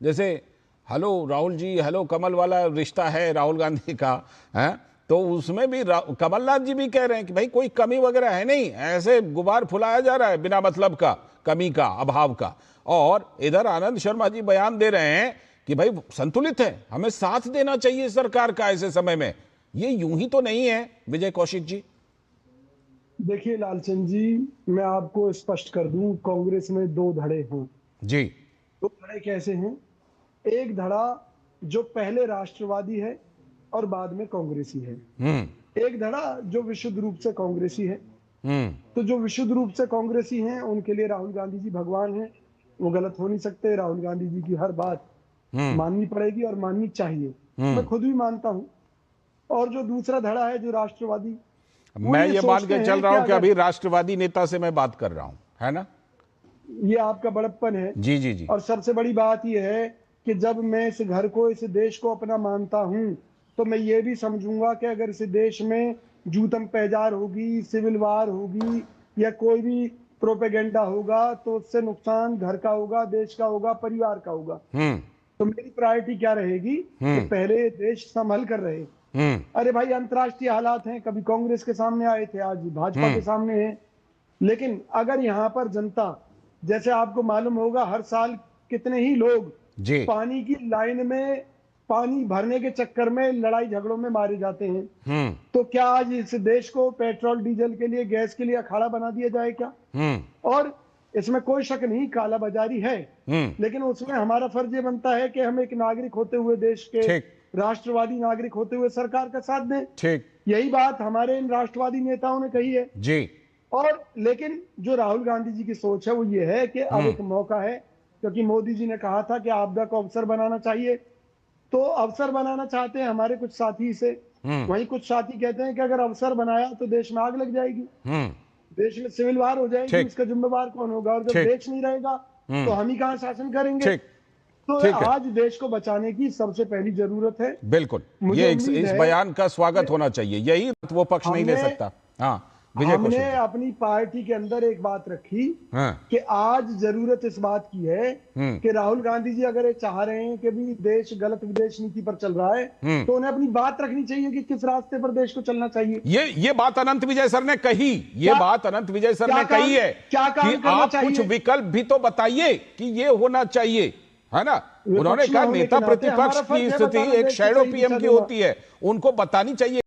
जैसे hello Rahul ji, hello कमल वाला रिश्ता है राहुल गांधी का, है तो उसमें भी कमलनाथ जी भी कह रहे हैं कि भाई कोई कमी वगैरह है नहीं, ऐसे गुबार फुलाया जा रहा है बिना मतलब का, कमी का, अभाव का। और इधर आनंद शर्मा जी बयान दे रहे हैं कि भाई संतुलित है, हमें साथ देना चाहिए सरकार का ऐसे समय में। ये यूं ही तो नहीं है विजय कौशिक जी। देखिए लालचंद जी, मैं आपको स्पष्ट कर दूं, कांग्रेस में दो धड़े हैं। जी। दो धड़े कैसे हैं? एक धड़ा जो पहले राष्ट्रवादी है और बाद में कांग्रेसी है। एक धड़ा जो विशुद्ध रूप से कांग्रेसी है। तो जो विशुद्ध रूप से कांग्रेसी हैं उनके लिए राहुल गांधी जी भगवान हैं, वो गलत हो नहीं सकते। राहुल गांधी जी की हर बात माननी पड़ेगी और माननी चाहिए, मैं खुद भी मानता हूं। और जो दूसरा धड़ा है जो राष्ट्रवादी, मैं ये मान के चल रहा हूं कि अभी राष्ट्रवादी नेता से मैं बात कर रहा हूं, है ना? ये आपका बड़प्पन है। जी जी जी। और सबसे बड़ी बात ये है कि जब मैं इस घर को, इस देश को अपना मानता हूं, तो मैं ये भी समझूंगा कि अगर इस देश में जूतम पैजार होगी, सिविल वार होगी या कोई भी प्रोपेगेंडा होगा, तो उससे नुकसान घर का होगा, देश का होगा, परिवार का होगा। तो मेरी प्रायोरिटी क्या रहेगी कि पहले देश संभल कर रहे। अरे भाई, अंतर्राष्ट्रीय हालात हैं, कभी कांग्रेस के सामने आए थे, आज भाजपा के सामने है। लेकिन अगर यहाँ पर जनता, जैसे आपको मालूम होगा, हर साल कितने ही लोग पानी की लाइन में, पानी भरने के चक्कर में लड़ाई झगड़ों में मारे जाते हैं। तो क्या आज इस देश को पेट्रोल डीजल के लिए, गैस के लिए अखाड़ा बना दिया जाए क्या? और इसमें कोई शक नहीं, कालाबाजारी है, लेकिन उसमें हमारा फर्ज ये बनता है कि हम एक नागरिक होते हुए, देश के राष्ट्रवादी नागरिक होते हुए सरकार का साथ दें। यही बात हमारे इन राष्ट्रवादी नेताओं ने कही है जी। और लेकिन जो राहुल गांधी जी की सोच है वो ये है कि अब एक मौका है, क्योंकि मोदी जी ने कहा था कि आपदा को अवसर बनाना चाहिए, तो अवसर बनाना चाहते हैं हमारे कुछ साथी से। वहीं कुछ साथी कहते हैं कि अगर अवसर बनाया तो देश में आग लग जाएगी, देश में सिविल वार हो जाएगी, इसका जिम्मेवार कौन होगा? और जब देश नहीं रहेगा तो हम ही कहां शासन करेंगे? तो आज देश को बचाने की सबसे पहली जरूरत है। बिल्कुल, ये इस बयान का स्वागत होना चाहिए, यही वो पक्ष नहीं ले सकता। हाँ, हमने अपनी पार्टी के अंदर एक बात रखी कि आज जरूरत इस बात की है कि राहुल गांधी जी अगर ये चाह रहे हैं कि भी देश गलत विदेश नीति पर चल रहा है, तो उन्हें अपनी बात रखनी चाहिए कि किस रास्ते पर देश को चलना चाहिए। ये बात अनंत विजय सर ने कही, ये बात अनंत विजय सर ने कही है कि आप कुछ विकल्प भी तो बताइए कि ये होना चाहिए, है ना? उन्होंने कहा नेता प्रतिपक्ष की स्थिति एक शैडो पीएम की होती है, उनको बतानी चाहिए।